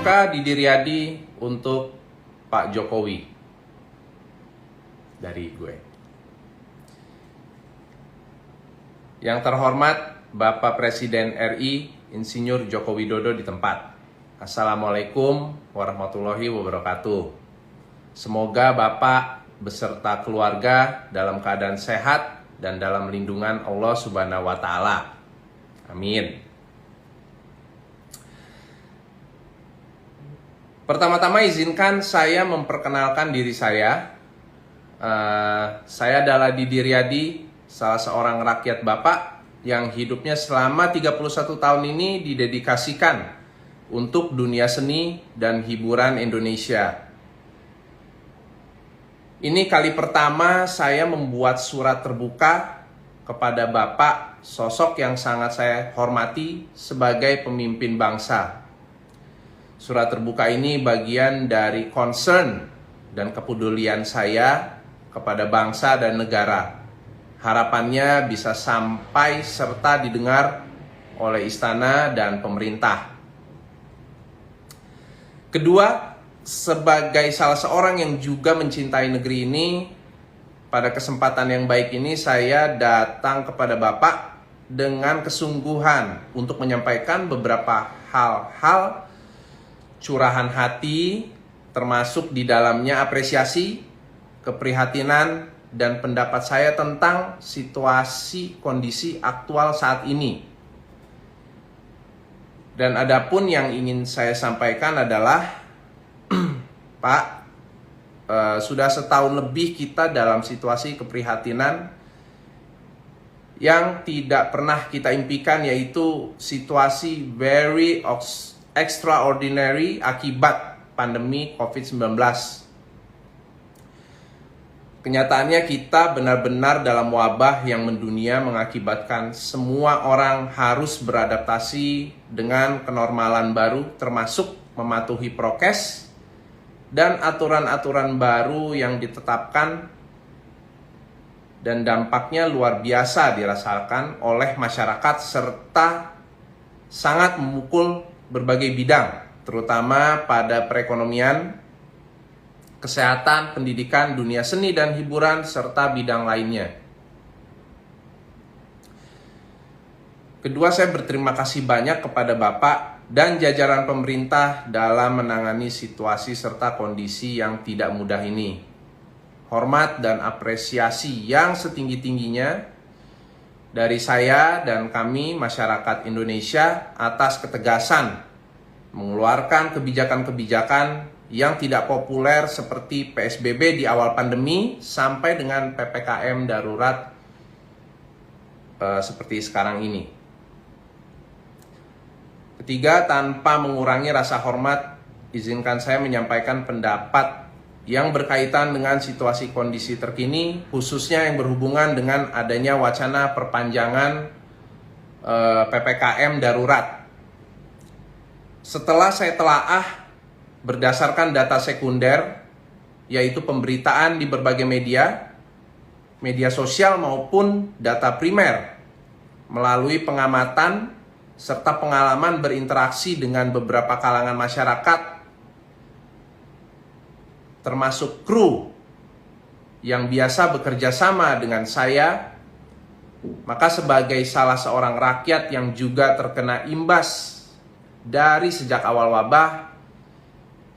Semoga Didi Riyadi untuk Pak Jokowi dari gue. Yang terhormat Bapak Presiden RI Insinyur Joko Widodo di tempat. Assalamualaikum warahmatullahi wabarakatuh. Semoga Bapak beserta keluarga dalam keadaan sehat dan dalam lindungan Allah Subhanahu wa Ta'ala. Amin. Pertama-tama izinkan saya memperkenalkan diri saya. Saya adalah Didi Riyadi, salah seorang rakyat Bapak yang hidupnya selama 31 tahun ini didedikasikan untuk dunia seni dan hiburan Indonesia. Ini kali pertama saya membuat surat terbuka kepada Bapak, sosok yang sangat saya hormati sebagai pemimpin bangsa. Surat terbuka ini bagian dari concern dan kepedulian saya kepada bangsa dan negara. Harapannya bisa sampai serta didengar oleh istana dan pemerintah. Kedua, sebagai salah seorang yang juga mencintai negeri ini, pada kesempatan yang baik ini saya datang kepada Bapak dengan kesungguhan untuk menyampaikan beberapa hal-hal curahan hati, termasuk di dalamnya apresiasi, keprihatinan, dan pendapat saya tentang situasi kondisi aktual saat ini. Dan adapun yang ingin saya sampaikan adalah Pak, sudah setahun lebih kita dalam situasi keprihatinan yang tidak pernah kita impikan, yaitu situasi very extraordinary akibat pandemi COVID-19. Kenyataannya kita benar-benar dalam wabah yang mendunia mengakibatkan semua orang harus beradaptasi dengan kenormalan baru, termasuk mematuhi prokes dan aturan-aturan baru yang ditetapkan, dan dampaknya luar biasa dirasakan oleh masyarakat serta sangat memukul berbagai bidang, terutama pada perekonomian, kesehatan, pendidikan, dunia seni dan hiburan, serta bidang lainnya. Kedua, saya berterima kasih banyak kepada Bapak dan jajaran pemerintah dalam menangani situasi serta kondisi yang tidak mudah ini. Hormat dan apresiasi yang setinggi-tingginya dari saya dan kami masyarakat Indonesia atas ketegasan mengeluarkan kebijakan-kebijakan yang tidak populer seperti PSBB di awal pandemi sampai dengan PPKM darurat seperti sekarang ini. Ketiga, tanpa mengurangi rasa hormat, izinkan saya menyampaikan pendapat yang berkaitan dengan situasi kondisi terkini, khususnya yang berhubungan dengan adanya wacana perpanjangan PPKM darurat. Setelah saya telaah berdasarkan data sekunder, yaitu pemberitaan di berbagai media sosial maupun data primer, melalui pengamatan serta pengalaman berinteraksi dengan beberapa kalangan masyarakat, termasuk kru yang biasa bekerja sama dengan saya, maka sebagai salah seorang rakyat yang juga terkena imbas dari sejak awal wabah,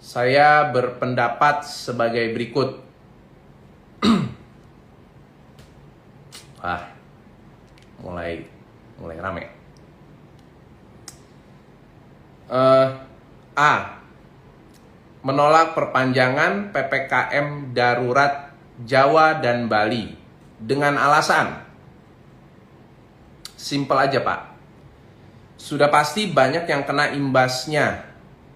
saya berpendapat sebagai berikut. Mulai rame. Menolak perpanjangan PPKM darurat Jawa dan Bali dengan alasan simpel aja, Pak. Sudah pasti banyak yang kena imbasnya.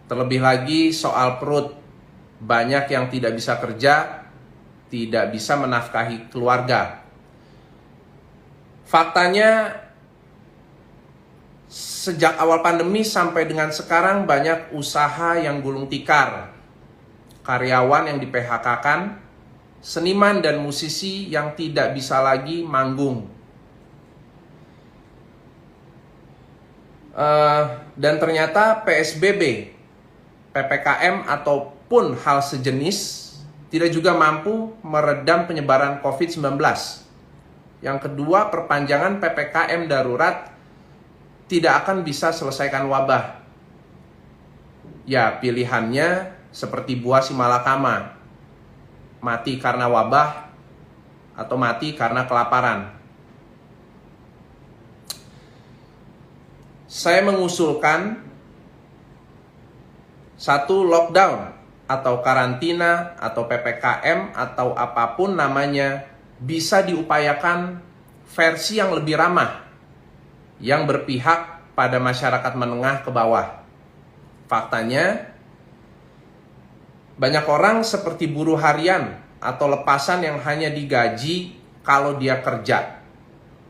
Terlebih lagi soal perut, banyak yang tidak bisa kerja, tidak bisa menafkahi keluarga. Faktanya, sejak awal pandemi sampai dengan sekarang banyak usaha yang gulung tikar, karyawan yang di-PHK-kan, seniman dan musisi yang tidak bisa lagi manggung. Dan ternyata PSBB PPKM ataupun hal sejenis tidak juga mampu meredam penyebaran COVID-19. Yang kedua, perpanjangan PPKM darurat tidak akan bisa selesaikan wabah. Ya, pilihannya seperti buah si malakama, mati karena wabah atau mati karena kelaparan. Saya mengusulkan satu, lockdown atau karantina atau PPKM atau apapun namanya bisa diupayakan versi yang lebih ramah, yang berpihak pada masyarakat menengah ke bawah. Faktanya, banyak orang seperti buruh harian atau lepasan yang hanya digaji kalau dia kerja.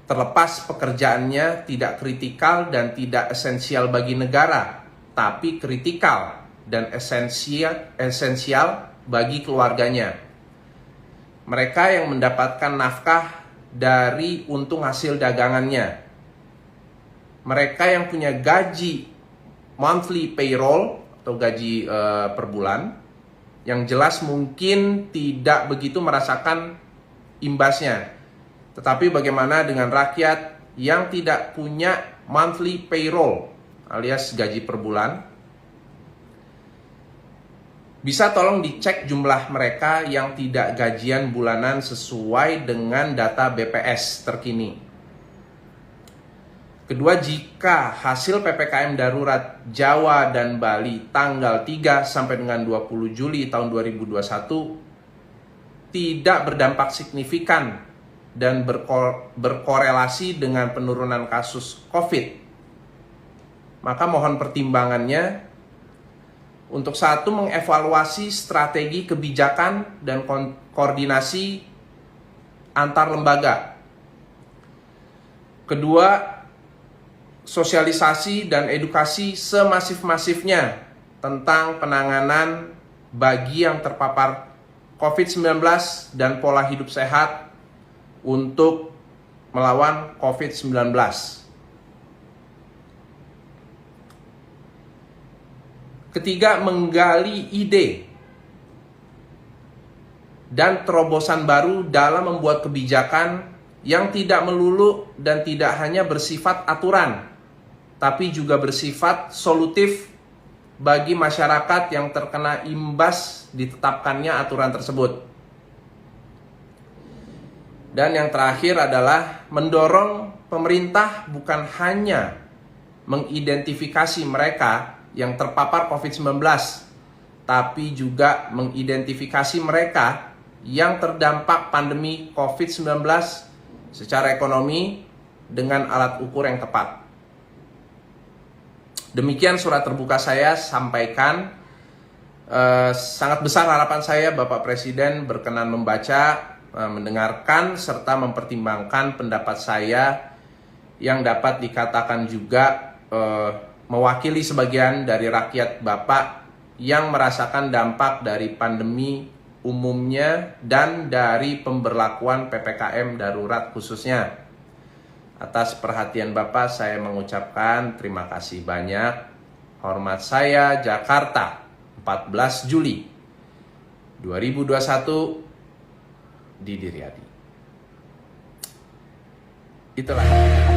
Terlepas pekerjaannya tidak kritikal dan tidak esensial bagi negara, tapi kritikal dan esensial bagi keluarganya. Mereka yang mendapatkan nafkah dari untung hasil dagangannya. Mereka yang punya gaji monthly payroll atau gaji per bulan, yang jelas mungkin tidak begitu merasakan imbasnya. Tetapi bagaimana dengan rakyat yang tidak punya monthly payroll alias gaji per bulan? Bisa tolong dicek jumlah mereka yang tidak gajian bulanan sesuai dengan data BPS terkini. Kedua, jika hasil PPKM darurat Jawa dan Bali tanggal 3 sampai dengan 20 Juli tahun 2021 tidak berdampak signifikan dan berkorelasi dengan penurunan kasus COVID, maka mohon pertimbangannya untuk satu, mengevaluasi strategi kebijakan dan koordinasi antar lembaga. Kedua, sosialisasi dan edukasi semasif-masifnya tentang penanganan bagi yang terpapar COVID-19 dan pola hidup sehat untuk melawan COVID-19. Ketiga, menggali ide dan terobosan baru dalam membuat kebijakan yang tidak melulu dan tidak hanya bersifat aturan, tapi juga bersifat solutif bagi masyarakat yang terkena imbas ditetapkannya aturan tersebut. Dan yang terakhir adalah mendorong pemerintah bukan hanya mengidentifikasi mereka yang terpapar COVID-19, tapi juga mengidentifikasi mereka yang terdampak pandemi COVID-19 secara ekonomi dengan alat ukur yang tepat. Demikian surat terbuka saya sampaikan. Sangat besar harapan saya Bapak Presiden berkenan membaca, mendengarkan, serta mempertimbangkan pendapat saya yang dapat dikatakan juga mewakili sebagian dari rakyat Bapak yang merasakan dampak dari pandemi umumnya dan dari pemberlakuan PPKM darurat khususnya. Atas perhatian Bapak saya mengucapkan terima kasih banyak. Hormat saya, Jakarta, 14 Juli 2021, Didi Riyadi. Itulah.